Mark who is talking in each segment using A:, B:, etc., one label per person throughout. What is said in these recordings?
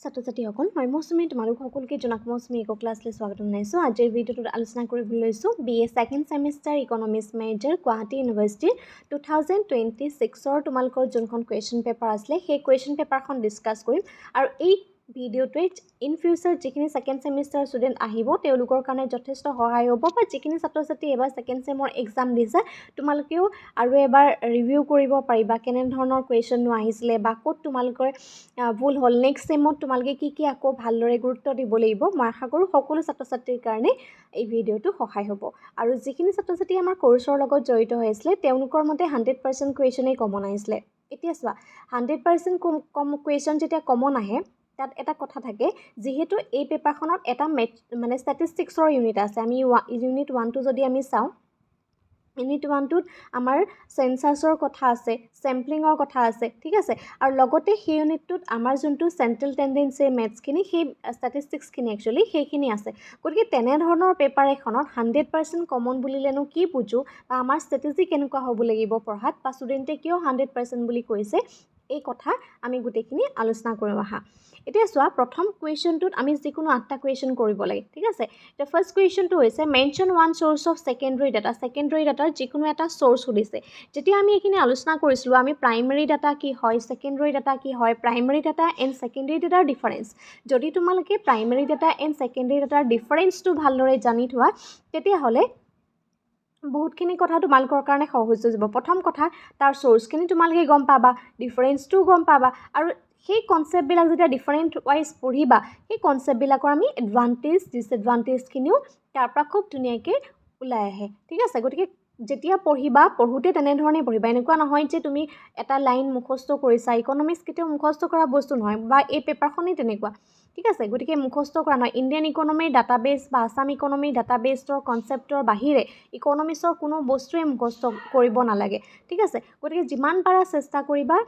A: ছাত্ৰ-ছাত্ৰীসকল মই মৌচুমী তোমালোক সকলোকে জনাক মৌচুমী ইকো ক্লাছলৈ স্বাগত জনাইছোঁ। আজিৰ ভিডিঅ'টোত আলোচনা কৰিবলৈ লৈছোঁ BA second semester economics major Guwahati ইউনিভাৰ্চিটিৰ 2026ৰ তোমালোকৰ যোনখন কুৱেশ্যন পেপাৰ আছিলে সেই কুৱেশ্যন পেপাৰখন ডিছকাছ কৰিম আৰু এই ভিডিঅ'টোৱে ইন ফিউচাৰ যিখিনি ছেকেণ্ড ছেমিষ্টাৰ ষ্টুডেণ্ট আহিব তেওঁলোকৰ কাৰণে যথেষ্ট সহায় হ'ব বা যিখিনি ছাত্ৰ-ছাত্ৰী এবাৰ ছেকেণ্ড ছেমৰ এক্সাম দিছে তোমালোকেও আৰু এবাৰ ৰিভিউ কৰিব পাৰিবা কেনেধৰণৰ কুৱেশ্যননো আহিছিলে বা ক'ত তোমালোকৰ ভুল হ'ল নেক্সট ছেমত তোমালোকে কি আকৌ ভালদৰে গুৰুত্ব দিব লাগিব। মই আশা কৰোঁ সকলো ছাত্ৰ-ছাত্ৰীৰ কাৰণে এই ভিডিঅ'টো সহায় হ'ব আৰু যিখিনি ছাত্ৰ-ছাত্ৰী আমাৰ কোৰ্চৰ লগত জড়িত হৈ আছিলে তেওঁলোকৰ মতে 100% কুৱেশ্যনেই কমন আহিছিলে। এতিয়া চোৱা 100% কুৱেশ্যন যেতিয়া কমন আহে তাত এটা কথা থাকে যিহেতু এই পেপাৰখনত এটা মানে ষ্টেটিষ্টিক্সৰ ইউনিট আছে। আমি ইউনিট 1টো যদি আমি চাওঁ ইউনিট 1টোত আমাৰ চেঞ্চাছৰ কথা আছে, চেম্পলিঙৰ কথা আছে, ঠিক আছে, আৰু লগতে সেই ইউনিটটোত আমাৰ যোনটো চেণ্ট্ৰেল টেণ্ডেঞ্চিৰ মেথছখিনি সেই ষ্টেটিষ্টিক্সখিনি একচুৱেলি সেইখিনি আছে। গতিকে তেনেধৰণৰ পেপাৰ এখনত 100% কমন বুলিলেনো কি বুজোঁ বা আমাৰ ষ্ট্ৰেটেজি কেনেকুৱা হ'ব লাগিব পঢ়াত বা ষ্টুডেণ্টে কিয় 100% বুলি কৈছে এই কথা আমি গোটেইখিনি আলোচনা কৰিম আহা। এতিয়া চোৱা প্ৰথম কুৱেশ্যনটোত আমি যিকোনো 8টা কুৱেশ্যন কৰিব লাগে, ঠিক আছে। এতিয়া ফাৰ্ষ্ট কুৱেশ্যনটো হৈছে mention one source of secondary data. Secondary ডাটাৰ যিকোনো এটা চ'ৰ্চ সুধিছে। যেতিয়া আমি এইখিনি আলোচনা কৰিছিলোঁ আমি প্ৰাইমেৰী ডাটা কি হয়, ছেকেণ্ডেৰী ডাটা কি হয়, প্ৰাইমেৰী ডাটা এণ্ড ছেকেণ্ডেৰী ডাটাৰ ডিফাৰেঞ্চ। যদি তোমালোকে প্ৰাইমেৰী ডাটা এণ্ড ছেকেণ্ডেৰী ডাটাৰ ডিফাৰেঞ্চটো ভালদৰে জানি থোৱা তেতিয়াহ'লে বহুতখিনি কথা তোমালোকৰ কাৰণে সহজ হৈ যাব। প্ৰথম কথা তাৰ চ'ৰ্চখিনি তোমালোকে গম পাবা, ডিফাৰেঞ্চটোও গম পাবা আৰু সেই কনচেপ্টবিলাক যেতিয়া ডিফাৰেণ্ট ৱাইজ পঢ়িবা সেই কনচেপ্টবিলাকৰ আমি এডভান্টেজ ডিছএডভান্টেজখিনিও তাৰপৰা খুব ধুনীয়াকৈ ওলাই আহে, ঠিক আছে। গতিকে যেতিয়া পঢ়োঁতে তেনেধৰণে পঢ়িবা। এনেকুৱা নহয় যে তুমি এটা লাইন মুখস্থ কৰিছা। ইকনমিক্স কেতিয়াও মুখস্থ কৰা বস্তু নহয় বা এই পেপাৰখনেই তেনেকুৱা, ঠিক আছে। গতিকে মুখস্থ কৰা নহয়। ইণ্ডিয়ান ইকনমিৰ ডাটাবেছ বা আছাম ইকনমিৰ ডাটাবেছৰ কনচেপ্টৰ বাহিৰে ইকনমিক্সৰ কোনো বস্তুৱে মুখস্থ কৰিব নালাগে, ঠিক আছে। গতিকে যিমান পাৰা চেষ্টা কৰিবা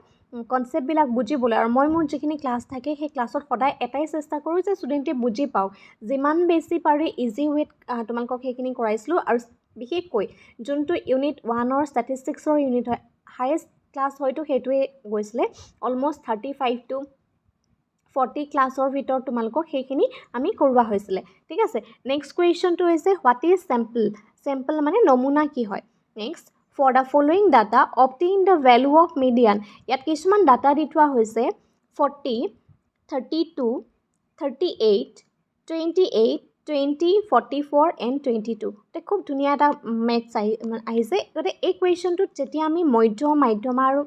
A: কনচেপ্টবিলাক বুজিবলৈ। আৰু মই মোৰ যিখিনি ক্লাছ থাকে সেই ক্লাছত সদায় এটাই চেষ্টা কৰোঁ যে ষ্টুডেণ্টে বুজি পাওক। যিমান বেছি পাৰি ইজি ৱেত তোমালোকক সেইখিনি কৰাইছিলোঁ আৰু বিশেষকৈ যোনটো ইউনিট 1ৰ ষ্টেটিষ্টিক্সৰ ইউনিট হয় হায়েষ্ট ক্লাছ হয়তো সেইটোৱে গৈছিলে। অলম'ষ্ট 35 to 40 ক্লাছৰ ভিতৰত তোমালোকক সেইখিনি আমি কৰোৱা হৈছিলে, ঠিক আছে। নেক্সট কুৱেশ্যনটো হৈছে হোৱাট ইজ চেম্পল। চেম্পল মানে নমুনা কি হয়। Next for the following data obtain the value of median. ইয়াত কিছুমান ডাটা দি থোৱা হৈছে 40, 32, 38, 28, 20, 44 এণ্ড 22। এতিয়া খুব ধুনীয়া এটা মেথছ আহিছে। গতিকে এই কুৱেশ্যনটোত যেতিয়া আমি মধ্য, মাধ্যমা আৰু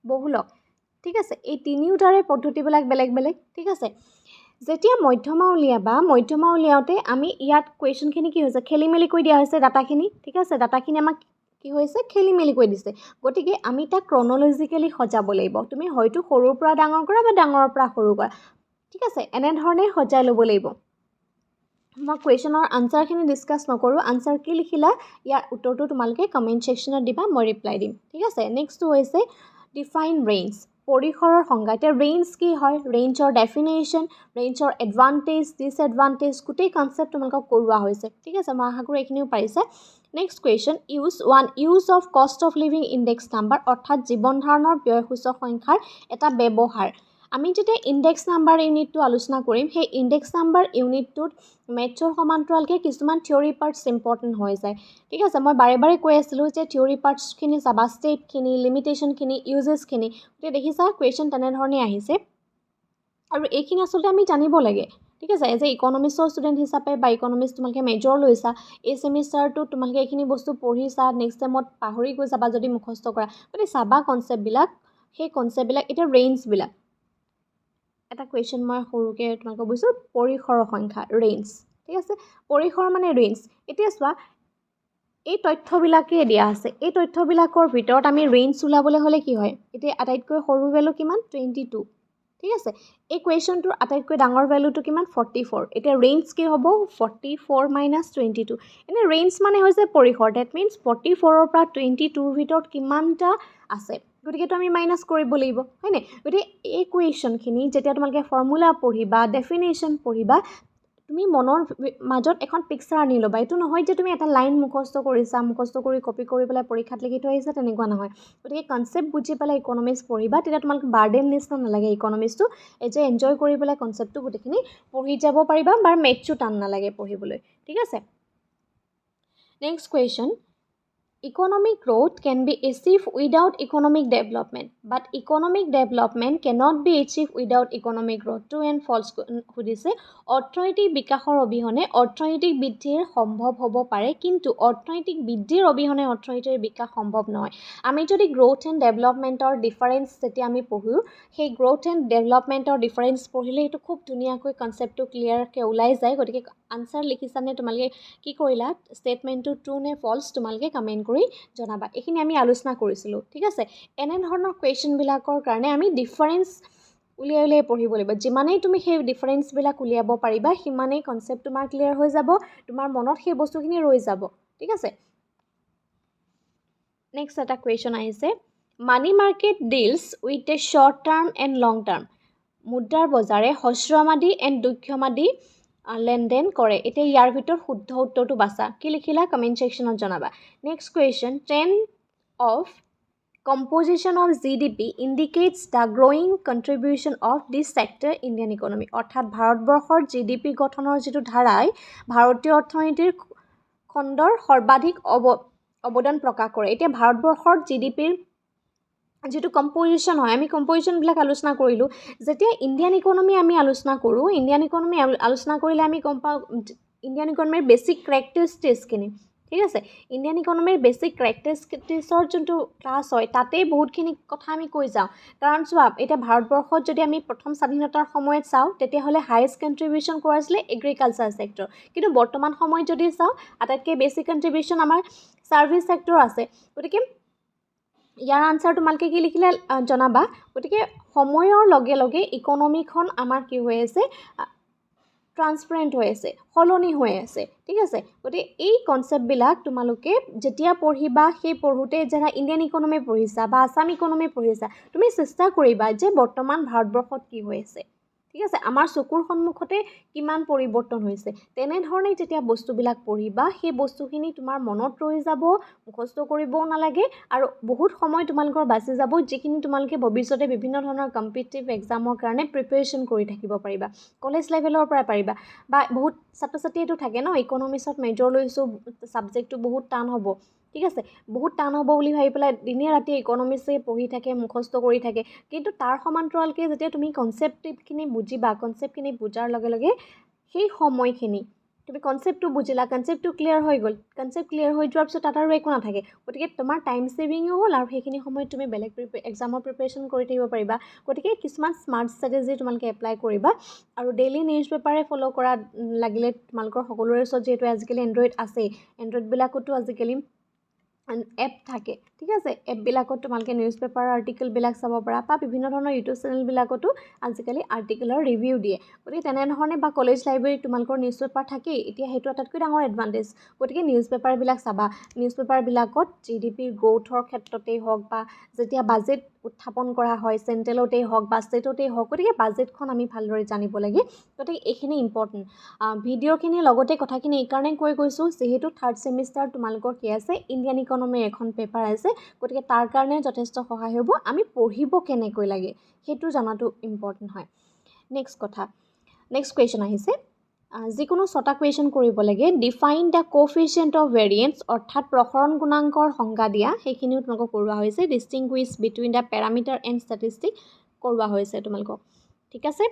A: বহুলক, ঠিক আছে, এই তিনিওটাৰে পদ্ধতিবিলাক বেলেগ বেলেগ, ঠিক আছে। যেতিয়া মধ্যমা উলিয়াওঁতে আমি ইয়াত কুৱেশ্যনখিনি কি হৈছে খেলি মেলি কৰি দিয়া হৈছে ডাটাখিনি, ঠিক আছে। ডাটাখিনি আমাক কি হৈছে খেলি মেলি কৰি দিছে। গতিকে আমি তাক ক্ৰনলজিকেলি সজাব লাগিব। তুমি হয়তো সৰুৰ পৰা ডাঙৰ কৰা বা ডাঙৰৰ পৰা সৰু কৰা, ঠিক আছে, এনেধৰণে সজাই ল'ব লাগিব। মই কুৱেশ্যনৰ আনচাৰখিনি ডিছকাছ নকৰোঁ। আনচাৰ কি লিখিলা ইয়াৰ উত্তৰটো তোমালোকে কমেণ্ট ছেকশ্যনত দিবা, মই ৰিপ্লাই দিম, ঠিক আছে। নেক্সটটো হৈছে ডিফাইন ৰেঞ্জ। পৰিসৰৰ সংজ্ঞা। এতিয়া ৰেঞ্জ কি হয়, ৰেঞ্জৰ ডেফিনেশ্যন, ৰেঞ্জৰ এডভান্টেজ ডিছএডভান্টেজ গোটেই কনচেপ্ট তোমালোকক কৰোৱা হৈছে, ঠিক আছে। মই আশা কৰোঁ এইখিনিও পাৰিছে। নেক্সট কুৱেশ্যন ইউজ অফ কষ্ট অফ লিভিং ইণ্ডেক্স নাম্বাৰ, অৰ্থাৎ জীৱন ধাৰণৰ ব্যয় সূচক সংখ্যাৰ এটা ব্যৱহাৰ। আমি যেতিয়া ইণ্ডেক্স নাম্বাৰ ইউনিটটো আলোচনা কৰিম সেই ইণ্ডেক্স নাম্বাৰ ইউনিটটোত মেথছৰ সমান্তৰালকৈ কিছুমান থিয়ৰী পাৰ্টছ ইম্পৰ্টেণ্ট হৈ যায়, ঠিক আছে। মই বাৰে বাৰে কৈ আছিলোঁ যে থিয়ৰী পাৰ্টছখিনি চাবা, ষ্টেটখিনি, লিমিটেশ্যনখিনি, ইউজেছখিনি। গতিকে দেখিছা কুৱেশ্যন তেনেধৰণে আহিছে আৰু এইখিনি আচলতে আমি জানিব লাগে, ঠিক আছে। এজ এ ইকনমিক্সৰ ষ্টুডেণ্ট হিচাপে বা ইকনমিক্স তোমালোকে মেজৰ লৈছা, এই ছেমিষ্টাৰটোত তোমালোকে এইখিনি বস্তু পঢ়িছা, নেক্সট টাইমত পাহৰি গৈ যাবা যদি মুখস্থ কৰা। গতিকে চাবা কনচেপ্টবিলাক, সেই কনচেপ্টবিলাক। এতিয়া ৰেঞ্জবিলাক এটা কুৱেশ্যন মই সৰুকৈ তোমালোকক বুজিছোঁ, পৰিসৰৰ সংখ্যা ৰেঞ্জ, ঠিক আছে। পৰিসৰ মানে ৰেঞ্জ। এতিয়া চোৱা এই তথ্যবিলাকেই দিয়া আছে। এই তথ্যবিলাকৰ ভিতৰত আমি ৰেঞ্জ ওলাবলৈ হ'লে কি হয়, এতিয়া আটাইতকৈ সৰু ভেলু কিমান 22, ঠিক আছে। এই কুৱেশ্যনটোৰ আটাইতকৈ ডাঙৰ ভেলুটো কিমান 44। এতিয়া ৰেঞ্জ কি হ'ব 44 - 22। এনে ৰেঞ্জ মানে হৈছে পৰিসৰ। ডেট মিনছ 44ৰ পৰা 22ৰ ভিতৰত কিমানটা আছে, গতিকেতো আমি মাইনাছ কৰিব লাগিব, হয়নে। গতিকে এই কুৱেশ্যনখিনি যেতিয়া তোমালোকে ফৰ্মুলা পঢ়িবা, ডেফিনেশ্যন পঢ়িবা, তুমি মনৰ মাজত এখন পিকচাৰ আনি ল'বা। এইটো নহয় যে তুমি এটা লাইন মুখস্থ কৰিছা, মুখস্থ কৰি কপি কৰি পেলাই পৰীক্ষাত লিখি থৈ আহিছা, তেনেকুৱা নহয়। গতিকে কনচেপ্ট বুজি পেলাই ইকনমিক্স পঢ়িবা, তেতিয়া তোমালোক বাৰ্ডেন নিচিনা নালাগে ইকনমিক্সটো। এই যে এনজয় কৰি পেলাই কনচেপ্টটো গোটেইখিনি পঢ়ি যাব পাৰিবা, বা মেথছো টান নালাগে পঢ়িবলৈ, ঠিক আছে। Next question, economic growth can be achieved without economic development, but economic development cannot be achieved without economic growth. True and false সুধিছে। অৰ্থনৈতিক বিকাশৰ অবিহনে অৰ্থনৈতিক বৃদ্ধিৰ সম্ভৱ হ'ব পাৰে, কিন্তু অৰ্থনৈতিক বৃদ্ধিৰ অবিহনে অৰ্থনীতিৰ বিকাশ সম্ভৱ নহয়। আমি যদি গ্ৰ'থ এণ্ড ডেভেলপমেণ্টৰ ডিফাৰেঞ্চ যেতিয়া আমি পঢ়োঁ, সেই গ্ৰ'থ এণ্ড ডেভেলপমেণ্টৰ ডিফাৰেঞ্চ পঢ়িলে সেইটো খুব ধুনীয়াকৈ কনচেপ্টটো ক্লিয়াৰকৈ ওলাই যায়। গতিকে আনচাৰ লিখিছানে তোমালোকে, কি কৰিলা, ষ্টেটমেণ্টটো ট্ৰু নে ফল্ছ তোমালোকে কমেণ্ট কৰি জনাবা। এইখিনি আমি আলোচনা কৰিছিলোঁ, ঠিক আছে। এনেধৰণৰ কুৱেশ্যনবিলাকৰ কাৰণে আমি ডিফাৰেঞ্চ উলিয়াই উলিয়াই পঢ়িব লাগিব। যিমানেই তুমি সেই ডিফাৰেঞ্চবিলাক উলিয়াব পাৰিবা, সিমানেই কনচেপ্ট তোমাৰ ক্লিয়াৰ হৈ যাব, তোমাৰ মনত সেই বস্তুখিনি ৰৈ যাব, ঠিক আছে। নেক্সট এটা কুৱেশ্যন আহিছে, money market deals with a short term and long term. মুদ্ৰাৰ বজাৰে হ্ৰস্বম্যাদী এণ্ড দীৰ্ঘম্যাদী লেনদেন কৰে। এতিয়া ইয়াৰ ভিতৰত শুদ্ধ উত্তৰটো বাছা। কি লিখিলা কমেণ্ট ছেকশ্যনত জনাবা। Next question, trend of composition of GDP indicates the growing contribution of this sector Indian economy. অৰ্থাৎ ভাৰতবৰ্ষৰ GDP গঠনৰ যিটো ধাৰাই ভাৰতীয় অৰ্থনীতিৰ খণ্ডৰ সৰ্বাধিক অৱদান প্ৰকাশ কৰে। এতিয়া ভাৰতবৰ্ষৰ GDPৰ যিটো কম্পজিশ্যন হয়, আমি কম্পজিশ্যনবিলাক আলোচনা কৰিলোঁ। যেতিয়া ইণ্ডিয়ান ইকনমি আমি আলোচনা কৰোঁ, ইণ্ডিয়ান ইকনমি আলোচনা কৰিলে আমি গম পাওঁ ইণ্ডিয়ান ইকনমিৰ বেছিক কেৰেক্টাৰিষ্টিক্সখিনি, ঠিক আছে। ইণ্ডিয়ান ইকনমিৰ বেছিক কেৰেক্টাৰিষ্টিক্সৰ যোনটো ক্লাছ হয়, তাতেই বহুতখিনি কথা আমি কৈ যাওঁ। কাৰণ চোৱা, এতিয়া ভাৰতবৰ্ষত যদি আমি প্ৰথম স্বাধীনতাৰ সময়ত চাওঁ, তেতিয়াহ'লে হায়েষ্ট কণ্ট্ৰিবিউশ্যন কৰিছিলে এগ্ৰিকালচাৰ ছেক্টৰ। কিন্তু বৰ্তমান সময়ত যদি চাওঁ, আটাইতকৈ বেছি কণ্ট্ৰিবিউশ্যন আমাৰ ছাৰ্ভিচ ছেক্টৰ আছে। গতিকে ইয়াৰ আনচাৰ তোমালোকে কি লিখিলে জনাবা। গতিকে সময়ৰ লগে লগে ইকনমিখন আমাৰ কি হৈ আছে, ট্ৰান্সপাৰেণ্ট হৈ আছে, সলনি হৈ আছে, ঠিক আছে। গতিকে এই কনচেপ্টবিলাক তোমালোকে যেতিয়া পঢ়িবা, সেই পঢ়োঁতে যারা ইণ্ডিয়ান ইকনমি পঢ়িছা বা আছাম ইকনমি পঢ়িছা, তুমি চেষ্টা কৰিবা যে বৰ্তমান ভাৰতবৰ্ষত কি হৈ আছে, ঠিক আছে, আমাৰ চকুৰ সন্মুখতে কিমান পৰিৱৰ্তন হৈছে। তেনেধৰণে যেতিয়া বস্তুবিলাক পঢ়িবা, সেই বস্তুখিনি তোমাৰ মনত ৰৈ যাব, মুখস্থ কৰিবও নালাগে, আৰু বহুত সময় তোমালোকৰ বাচি যাব, যিখিনি তোমালোকে ভৱিষ্যতে বিভিন্ন ধৰণৰ কম্পিটিটিভ এক্সামৰ কাৰণে প্ৰিপেৰেশ্যন কৰি থাকিব পাৰিবা। কলেজ লেভেলৰ পৰা পাৰিবা, বা বহুত ছাত্ৰ ছাত্ৰীটো থাকে ন, ইকনমিক্সত মেজৰ লৈছোঁ, ছাবজেক্টটো বহুত টান হ'ব, ঠিক আছে, বহুত টান হ'ব বুলি ভাবি পেলাই দিনে ৰাতিয়ে ইকনমিক্সে পঢ়ি থাকে, মুখস্থ কৰি থাকে। কিন্তু তাৰ সমান্তৰালকৈ যেতিয়া তুমি কনচেপ্টখিনি বুজিবা, কনচেপ্টখিনি বুজাৰ লগে লগে সেই সময়খিনি তুমি কনচেপ্টটো বুজিলা, কনচেপ্টটো ক্লিয়াৰ হৈ গ'ল, কনচেপ্ট ক্লিয়াৰ হৈ যোৱাৰ পিছত তাত আৰু একো নাথাকে। গতিকে তোমাৰ টাইম ছেভিঙো হ'ল, আৰু সেইখিনি সময়ত তুমি বেলেগ এক্সামৰ প্ৰিপেৰেশ্যন কৰি থাকিব পাৰিবা। গতিকে কিছুমান স্মাৰ্ট ষ্ট্ৰেটেজি তোমালোকে এপ্লাই কৰিবা, আৰু ডেইলি নিউজ পেপাৰে ফ'ল' কৰা লাগিলে তোমালোকৰ সকলোৰে ওচৰত, যিহেতু আজিকালি এণ্ড্ৰইড আছেই, এণ্ড্ৰইডবিলাকতো আজিকালি এপ থাকে, ঠিক আছে। এপবিলাকত তোমালোকে নিউজ পেপাৰ আৰ্টিকেলবিলাক চাব পাৰা, বা বিভিন্ন ধৰণৰ ইউটিউব চেনেলবিলাকতো আজিকালি আৰ্টিকেলৰ ৰিভিউ দিয়ে। গতিকে তেনেধৰণে, বা কলেজ লাইব্ৰেৰীত তোমালোকৰ নিউজ পেপাৰ থাকেই, এতিয়া সেইটো আটাইতকৈ ডাঙৰ এডভান্টেজ। গতিকে নিউজ পেপাৰবিলাক চাবা। নিউজ পেপাৰবিলাকত GDPৰ গ্ৰ'থৰ ক্ষেত্ৰতেই হওক, বা যেতিয়া বাজেট উত্থাপন কৰা হয়, চেণ্ট্ৰেলতেই হওক বা ষ্টেটতেই হওক, গতিকে বাজেটখন আমি ভালদৰে জানিব লাগে। গতিকে এইখিনি ইম্পৰ্টেণ্ট। ভিডিঅ'খিনিৰ লগতে কথাখিনি এইকাৰণে কৈ গৈছোঁ, যিহেতু থাৰ্ড ছেমিষ্টাৰ তোমালোকৰ কি আছে, ইণ্ডিয়ান ইকনমিৰ এখন পেপাৰ আছে। গতিকে তাৰ কাৰণে যথেষ্ট সহায় হ'ব। আমি পঢ়িব কেনেকৈ লাগে সেইটো জনাটো ইম্পৰ্টেণ্ট হয়। নেক্সট কুৱেশ্যন আহিছে, যিকোনো 6টা কুৱেশ্যন কৰিব লাগে। Define the coefficient of variance, অৰ্থাৎ প্ৰসৰণ গুণাংকৰ সংজ্ঞা দিয়া, সেইখিনিও তোমালোকক কৰোৱা হৈছে। Distinguish between the parameter and statistic কৰোৱা হৈছে তোমালোকক, ঠিক আছে।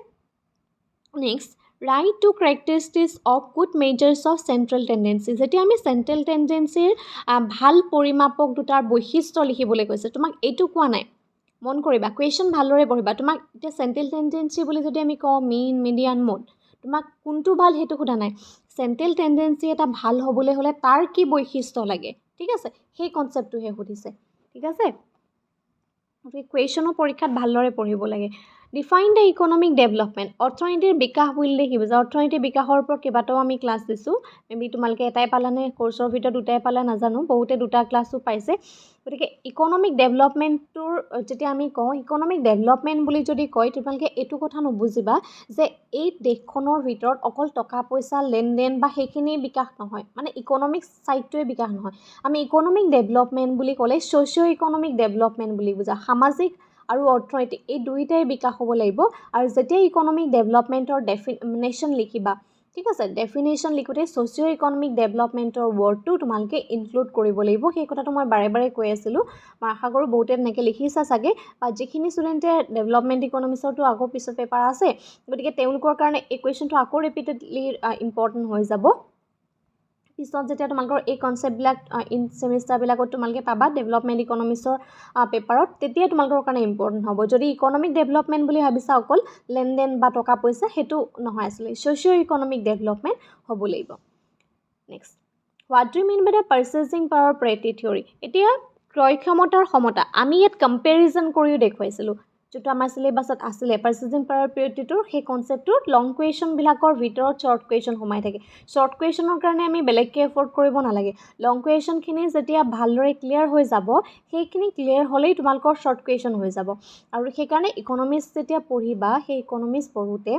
A: Next, write two characteristics of good measures of central tendency. যেতিয়া আমি চেণ্ট্ৰেল টেণ্ডেঞ্চিৰ ভাল পৰিমাপক দুটাৰ বৈশিষ্ট্য লিখিবলৈ কৈছে, তোমাক এইটো কোৱা নাই, মন কৰিবা, কুৱেশ্যন ভালদৰে পঢ়িবা। তোমাক এতিয়া চেণ্ট্ৰেল টেণ্ডেঞ্চি বুলি যদি আমি কওঁ, মিন, মিডিয়ান, মোড, তোমাক কোনটো ভাল সেইটো সোধা নাই। চেণ্ট্ৰেল টেণ্ডেঞ্চি এটা ভাল হ'বলৈ হ'লে তাৰ কি বৈশিষ্ট্য লাগে, ঠিক আছে, সেই কনচেপ্টটোহে সুধিছে, ঠিক আছে। গতিকে কুৱেশ্যনো পৰীক্ষাত ভালদৰে পঢ়িব লাগে। ডিফাইন দ্য ইকনমিক ডেভেলপমেণ্ট অৰ্থনীতিৰ বিকাশ বুলি দেখিব যে অৰ্থনীতিৰ বিকাশৰ ওপৰত কেইবাটাও আমি ক্লাছ দিছোঁ মেবি তোমালোকে এটাই পালানে কোৰ্চৰ ভিতৰত দুটাই পালা নাজানো বহুতে দুটা ক্লাছো পাইছে গতিকে ইকনমিক ডেভেলপমেণ্টটোৰ যেতিয়া আমি কওঁ ইকনমিক ডেভেলপমেণ্ট বুলি যদি কয় তোমালোকে এইটো কথা নুবুজিবা যে এই দেশখনৰ ভিতৰত অকল টকা পইচা লেনদেন বা সেইখিনি বিকাশ নহয় মানে ইকনমিক ছাইডটোৱে বিকাশ নহয় আমি ইকনমিক ডেভেলপমেণ্ট বুলি ক'লে ছ'চিঅ' ইকনমিক ডেভেলপমেণ্ট বুলি বুজা সামাজিক আৰু অৰ্থনৈতিক এই দুইটাই বিকাশ হ'ব লাগিব আৰু যেতিয়া ইকনমিক ডেভেলপমেণ্টৰ ডেফিনেশ্যন লিখিবা ঠিক আছে ডেফিনেশ্যন লিখোঁতে ছ'চিঅ' ইকনমিক ডেভেলপমেণ্টৰ ৱৰ্ডটো তোমালোকে ইনক্লুড কৰিব লাগিব সেই কথাটো মই বাৰে বাৰে কৈ আছিলোঁ মই আশা কৰোঁ বহুতে তেনেকৈ লিখিছা চাগে বা যিখিনি ষ্টুডেণ্টে ডেভেলপমেণ্ট ইকনমিক্সৰটো আকৌ পিছত পেপাৰ আছে গতিকে তেওঁলোকৰ কাৰণে এই কুৱেশ্যনটো আকৌ ৰিপিটেডলি ইম্পৰ্টেণ্ট হৈ যাব পিছত যেতিয়া তোমালোকৰ এই কনচেপ্টবিলাক ইন ছেমিষ্টাৰবিলাকত তোমালোকে পাবা ডেভেলপমেণ্ট ইকনমিক্সৰ পেপাৰত তেতিয়া তোমালোকৰ কাৰণে ইম্পৰ্টেণ্ট হ'ব যদি ইকনমিক ডেভেলপমেণ্ট বুলি ভাবিছা অকল লেনদেন বা টকা পইচা সেইটো নহয় আছিলে ছ'চিঅ' ইকনমিক ডেভেলপমেণ্ট হ'ব লাগিব next what do mean by the purchasing power parity theory এতিয়া ক্ৰয় ক্ষমতাৰ সমতা আমি ইয়াত কম্পেৰিজন কৰিও দেখুৱাইছিলোঁ যিটো আমাৰ চিলেবাছত আছিলে পাৰ্চেচিং পাৱাৰ পেৰিটিটোৰ সেই কনচেপ্টটোত লং কুৱেশ্যনবিলাকৰ ভিতৰত শ্বৰ্ট কুৱেশ্যন সোমাই থাকে শ্বৰ্ট কুৱেশ্যনৰ কাৰণে আমি বেলেগকৈ এফৰ্ট কৰিব নালাগে লং কুৱেশ্যনখিনি যেতিয়া ভালদৰে ক্লিয়াৰ হৈ যাব সেইখিনি ক্লিয়াৰ হ'লেই তোমালোকৰ শ্বৰ্ট কুৱেশ্যন হৈ যাব আৰু সেইকাৰণে ইকনমিক্স যেতিয়া পঢ়িবা সেই ইকনমিক্স পঢ়োঁতে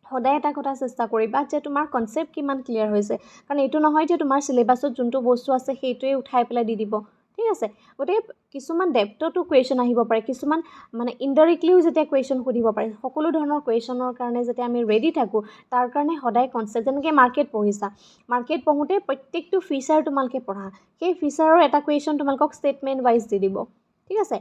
A: সদায় এটা কথা চেষ্টা কৰিবা যে তোমাৰ কনচেপ্ট কিমান ক্লিয়াৰ হৈছে কাৰণ এইটো নহয় যে তোমাৰ চিলেবাছত যোনটো বস্তু আছে সেইটোৱে উঠাই পেলাই দি দিব ঠিক আছে গতিকে কিছুমান ডেপ্থতো কুৱেশ্যন আহিব পাৰে কিছুমান মানে ইনডাইৰেক্টলিও যেতিয়া কুৱেশ্যন সুধিব পাৰে সকলো ধৰণৰ কুৱেশ্যনৰ কাৰণে যেতিয়া আমি ৰেডি থাকোঁ তাৰ কাৰণে সদায় কনচেপ্ট যেনেকৈ মাৰ্কেট পঢ়িছা মাৰ্কেট পঢ়োঁতে প্ৰত্যেকটো ফিচাৰ তোমালোকে পঢ়া সেই ফিচাৰৰ এটা কুৱেশ্যন তোমালোকক ষ্টেটমেণ্ট ৱাইজ দি দিব ঠিক আছে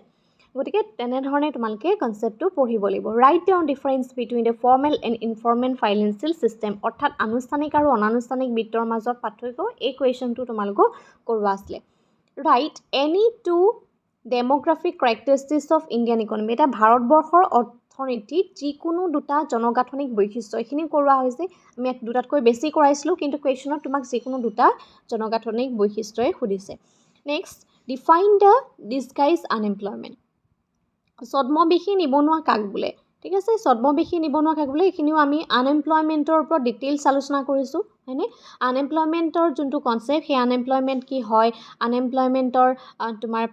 A: গতিকে তেনেধৰণে তোমালোকে কনচেপ্টটো পঢ়িব লাগিব right down difference between the formal and informal financial system অৰ্থাৎ আনুষ্ঠানিক আৰু অনানুষ্ঠানিক বিত্তৰ মাজত পাৰ্থক্য এই কুৱেশ্যনটো তোমালোকক কৰোৱা আছিলে right any two demographic characteristics of Indian economy এটা ভাৰতবৰ্ষৰ অৰ্থনীতিত যিকোনো দুটা জনগাঁথনিক বৈশিষ্ট্য এইখিনি কৰোৱা হৈছে আমি ইয়াত দুটাতকৈ বেছি কৰাইছিলোঁ কিন্তু কুৱেশ্যনত তোমাক যিকোনো দুটা জনগাঁথনিক বৈশিষ্ট্যই সুধিছে next define the disguise unemployment ছদ্মবেশী নিবনুৱা কাক বোলে ঠিক আছে ছদ্মবেশী নিবনুৱা কাক বোলে এইখিনিও আমি আনএমপ্লয়মেণ্টৰ ওপৰত ডিটেইলছ আলোচনা কৰিছোঁ হয়নে আনএমপ্লয়মেণ্টৰ যোনটো কনচেপ্ট সেই আনএমপ্লয়মেণ্ট কি হয় আনএমপ্লয়মেণ্টৰ তোমাৰ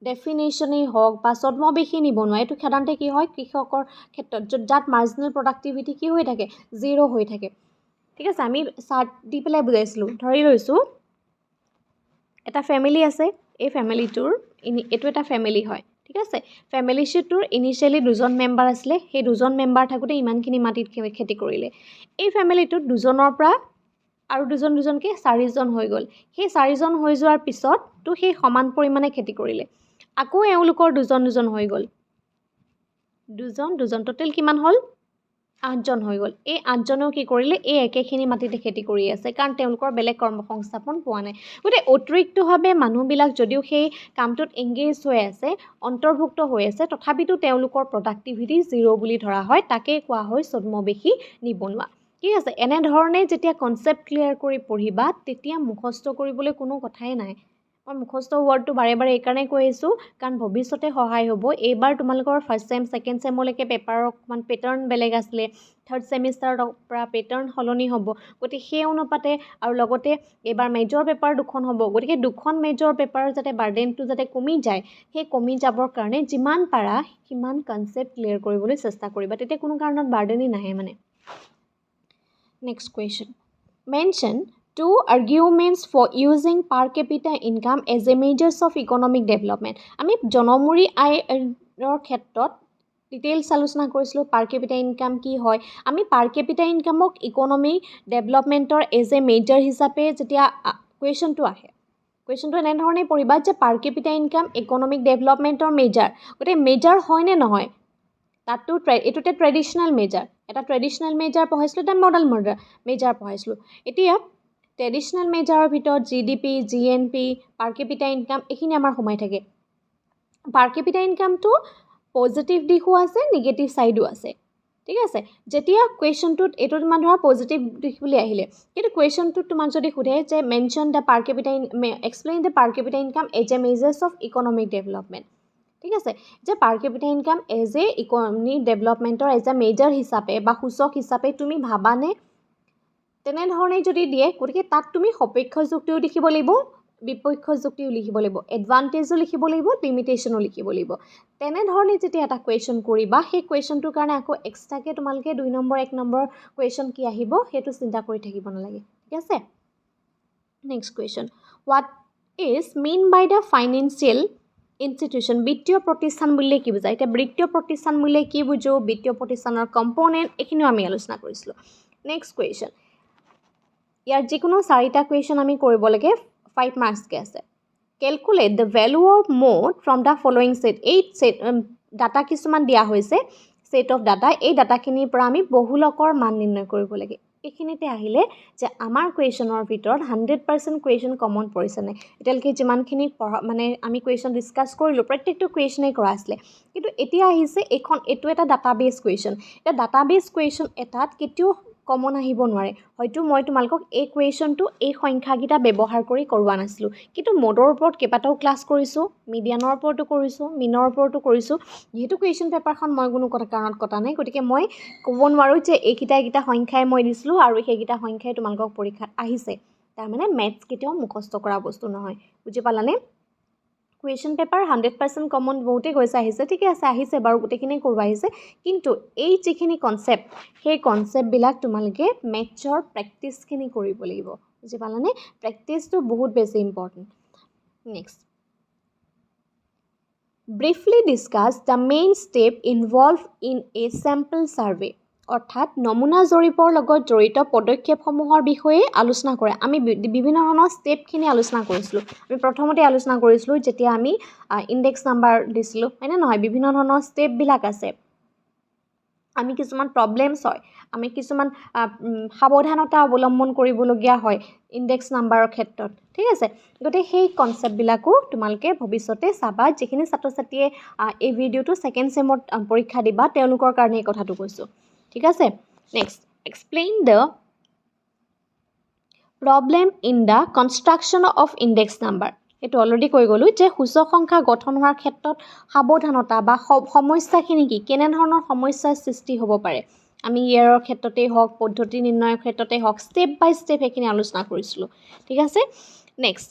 A: ডেফিনেশ্যনেই হওক বা ছদ্মবেশী নিবনুৱা এইটো সাধাৰণতে কি হয় কৃষকৰ ক্ষেত্ৰত যাত মাৰ্জিনেল প্ৰডাক্টিভিটি কি হৈ থাকে জিৰ' হৈ থাকে ঠিক আছে আমি চাৰ্ট দি পেলাই বুজাইছিলোঁ ধৰি লৈছোঁ এটা ফেমিলি আছে এই ফেমিলিটোৰ এইটো এটা ফেমিলি হয় ঠিক আছে ফেমিলিটোৰ ইনিচিয়েলি দুজন মেম্বাৰ আছিলে সেই দুজন মেম্বাৰ থাকোঁতে ইমানখিনি মাটিত খেতি কৰিলে এই ফেমিলিটোত দুজনৰ পৰা আৰু দুজনকৈ চাৰিজন হৈ গ'ল সেই চাৰিজন হৈ যোৱাৰ পিছততো সেই সমান পৰিমাণে খেতি কৰিলে আকৌ এওঁলোকৰ দুজন হৈ গ'ল দুজন টোটেল কিমান হ'ল 8জন হৈ গ'ল এই 8জনেও কি কৰিলে এই একেখিনি মাটিতে খেতি কৰি আছে কাৰণ তেওঁলোকৰ বেলেগ কৰ্মসংস্থাপন পোৱা নাই গতিকে অতিৰিক্তভাৱে মানুহবিলাক যদিও সেই কামটোত এংগেজ হৈ আছে অন্তৰ্ভুক্ত হৈ আছে তথাপিতো তেওঁলোকৰ প্ৰডাক্টিভিটি জিৰ' বুলি ধৰা হয় তাকেই কোৱা হয় ছদ্মবেশী নিবনুৱা ঠিক আছে এনেধৰণে যেতিয়া কনচেপ্ট ক্লিয়াৰ কৰি পঢ়িবা তেতিয়া মুখস্থ কৰিবলৈ কোনো কথাই নাই মই মুখস্থ ৱৰ্ডটো বাৰে বাৰে এইকাৰণে কৈ আহিছোঁ কাৰণ ভৱিষ্যতে সহায় হ'ব এইবাৰ তোমালোকৰ ফাৰ্ষ্ট ছেম ছেকেণ্ড ছেমলৈকে পেপাৰৰ অকণমান পেটাৰ্ণ বেলেগ আছিলে থাৰ্ড ছেমিষ্টাৰৰ পৰা পেটাৰ্ণ সলনি হ'ব গতিকে সেই অনুপাতে আৰু লগতে এইবাৰ মেজৰ পেপাৰ দুখন হ'ব গতিকে দুখন মেজৰ পেপাৰৰ যাতে বাৰ্ডেনটো যাতে কমি যায় সেই কমি যাবৰ কাৰণে যিমান পাৰা সিমান কনচেপ্ট ক্লিয়াৰ কৰিবলৈ চেষ্টা কৰিবা তেতিয়া কোনো কাৰণত বাৰ্ডেনেই নাহে মানে next question mention two arguments for using per capita income as a measures of economic development আমি জনমূৰি আয়ৰ ক্ষেত্ৰত ডিটেইলছ আলোচনা কৰিছিলোঁ পাৰ কেপিটা ইনকাম কি হয় আমি পাৰ কেপিটা ইনকামক ইকনমিক ডেভেলপমেণ্টৰ এজ এ মেজাৰ হিচাপে যেতিয়া কুৱেশ্যনটো আহে কুৱেশ্যনটো এনেধৰণে পঢ়িবা যে per capita income economic ডেভেলপমেণ্টৰ measure গতিকে মেজাৰ হয় নে নহয় তাততো এইটোতে ট্ৰেডিশ্যনেল মেজাৰ এটা ট্ৰেডিশ্যনেল মেজাৰ পঢ়াইছিলোঁ এটা মডেল মেজাৰ পঢ়াইছিলোঁ এতিয়া ট্ৰেডিশ্যনেল মেজাৰৰ ভিতৰত GDP, GNP, per capita income এইখিনি আমাৰ সোমাই থাকে পাৰ কেপিটা ইনকামটো পজিটিভ দিশো আছে নিগেটিভ ছাইডো আছে ঠিক আছে যেতিয়া কুৱেশ্যনটোত এইটো তোমাৰ ধৰা পজিটিভ দিশ বুলি আহিলে কিন্তু কুৱেশ্যনটোত তোমাক যদি সোধে যে mention the per capita explain the per capita income as a measures of economic development ঠিক আছে যে per capita income as a economy ডেভেলপমেণ্টৰ এজ এ মেজৰ হিচাপে বা সূচক হিচাপে তুমি ভাবানে তেনেধৰণে যদি দিয়ে গতিকে তাত তুমি সপেক্ষ যুক্তিও লিখিব লাগিব বিপক্ষ যুক্তিও লিখিব লাগিব এডভান্টেজও লিখিব লাগিব লিমিটেশ্যনো লিখিব লাগিব তেনেধৰণে যেতিয়া এটা কুৱেশ্যন কৰিবা সেই কুৱেশ্যনটোৰ কাৰণে আকৌ এক্সট্ৰাকৈ তোমালোকে 2 নম্বৰ 1 নম্বৰ কুৱেশ্যন কি আহিব সেইটো চিন্তা কৰি থাকিব নালাগে ঠিক আছে next question what is mean by the financial institution বিত্তীয় প্ৰতিষ্ঠান বুলিলে কি বুজায় এতিয়া বিত্তীয় প্ৰতিষ্ঠান বুলিলে কি বুজো বিত্তীয় প্ৰতিষ্ঠানৰ কম্পনেণ্ট এইখিনিও আমি আলোচনা কৰিছিলোঁ নেক্সট কুৱেশ্যন ইয়াৰ যিকোনো 4টা কুৱেশ্যন আমি কৰিব লাগে 5 মাৰ্কছকে আছে calculate the value of mode from the following set এই ডাটা কিছুমান দিয়া হৈছে সেট অফ ডাটা এই ডাটাখিনিৰ পৰা আমি বহুলকৰ মান নিৰ্ণয় কৰিব লাগে এইখিনিতে আহিলে যে আমাৰ কুৱেশ্যনৰ ভিতৰত 100% কুৱেশ্যন কমন পৰিছে নাই এতিয়ালৈকে যিমানখিনি মানে আমি কুৱেশ্যন ডিছকাছ কৰিলোঁ প্ৰত্যেকটো কুৱেশ্যনেই কৰা আছিলে কিন্তু এতিয়া আহিছে এইটো এটা ডাটাবেছ কুৱেশ্যন এতিয়া ডাটাবেছ কুৱেশ্যন এটাত কেতিয়াও কমন আহিব নোৱাৰে হয়তো মই তোমালোকক এই কুৱেশ্যনটো এই সংখ্যাকেইটা ব্যৱহাৰ কৰি কৰোৱা নাছিলোঁ কিন্তু মোডৰ ওপৰত কেইবাটাও ক্লাছ কৰিছোঁ মিডিয়ানৰ ওপৰতো কৰিছোঁ মিনৰ ওপৰতো কৰিছোঁ যিহেতু কুৱেশ্যন পেপাৰখন মই কোনো কাৰণত কটা নাই গতিকে মই ক'ব নোৱাৰোঁ যে এইকেইটা সংখ্যাই মই দিছিলোঁ আৰু সেইকেইটা সংখ্যাই তোমালোকক পৰীক্ষাত আহিছে তাৰমানে মেথছ কেতিয়াও মুখস্থ কৰা বস্তু নহয় বুজি পালানে কুৱেশ্যন পেপাৰ 100% কমন বহুতেই কৈছে আহিছে ঠিকে আছে আহিছে বাৰু গোটেইখিনি কৰিব আহিছে কিন্তু এই যিখিনি কনচেপ্ট সেই কনচেপ্টবিলাক তোমালোকে মেথছৰ প্ৰেক্টিছখিনি কৰিব লাগিব বুজি পালানে প্ৰেক্টিছটো বহুত বেছি important next briefly discuss the main step involve in a sample survey অৰ্থাৎ নমুনা জৰীপৰ লগত জড়িত পদক্ষেপসমূহৰ বিষয়ে আলোচনা কৰে আমি বিভিন্ন ধৰণৰ ষ্টেপখিনি আলোচনা কৰিছিলোঁ আমি প্ৰথমতে আলোচনা কৰিছিলোঁ যেতিয়া আমি ইণ্ডেক্স নাম্বাৰ দিছিলোঁ হয়নে নহয় বিভিন্ন ধৰণৰ ষ্টেপবিলাক আছে আমি কিছুমান প্ৰব্লেমছ হয় আমি কিছুমান সাৱধানতা অৱলম্বন কৰিবলগীয়া হয় ইণ্ডেক্স নাম্বাৰৰ ক্ষেত্ৰত ঠিক আছে গতিকে সেই কনচেপ্টবিলাকো তোমালোকে ভৱিষ্যতে চাবা যিখিনি ছাত্ৰ ছাত্ৰীয়ে এই ভিডিঅ'টো ছেকেণ্ড ছেমত পৰীক্ষা দিবা তেওঁলোকৰ কাৰণে এই কথাটো কৈছোঁ ঠিক আছে next explain the problem in the construction of index number এইটো অলৰেডি কৈ গ'লোঁ যে সূচক সংখ্যা গঠন হোৱাৰ ক্ষেত্ৰত সাৱধানতা বা সমস্যাখিনি কি কেনেধৰণৰ সমস্যাৰ সৃষ্টি হ'ব পাৰে আমি ইয়াৰৰ ক্ষেত্ৰতেই হওক পদ্ধতি নিৰ্ণয়ৰ ক্ষেত্ৰতেই হওক ষ্টেপ বাই ষ্টেপ সেইখিনি আলোচনা কৰিছিলোঁ ঠিক আছে next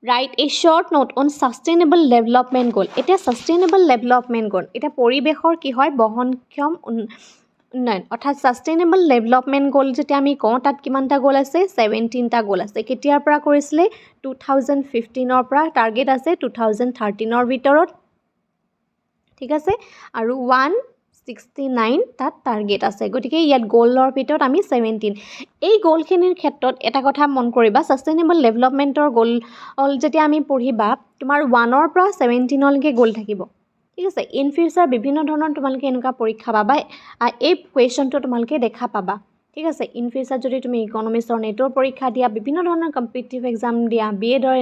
A: right A short note on sustainable development গ'ল এতিয়া ছাষ্টেইনেবল ডেভেলপমেণ্ট গ'ল এতিয়া পৰিৱেশৰ কি হয় বহনক্ষম উন্নয়ন অৰ্থাৎ ছাষ্টেইনেবল ডেভেলপমেণ্ট গ'ল যেতিয়া আমি কওঁ তাত কিমানটা গ'ল আছে 17টা গ'ল আছে কেতিয়াৰ পৰা কৰিছিলে 2015ৰ পৰা টাৰ্গেট আছে 2013ৰ ভিতৰত ঠিক আছে আৰু 169 তাত টাৰ্গেট আছে গতিকে ইয়াত গ'লৰ ভিতৰত আমি 17 এই গ'লখিনিৰ ক্ষেত্ৰত এটা কথা মন কৰিবা ছাষ্টেইনেবল ডেভেলপমেণ্টৰ গ'ল যেতিয়া আমি পঢ়িবা তোমাৰ 1ৰ পৰা 17লৈকে গ'ল থাকিব ঠিক আছে ইন ফিউচাৰ বিভিন্ন ধৰণৰ তোমালোকে এনেকুৱা পৰীক্ষা পাবা এই কুৱেশ্যনটো তোমালোকে দেখা পাবা ঠিক আছে ইন ফিউচাৰ যদি তুমি ইকনমিক্সৰ নেটৰ পৰীক্ষা দিয়া বিভিন্ন ধৰণৰ কম্পিটিটিভ এক্সাম দিয়া বিএডৰ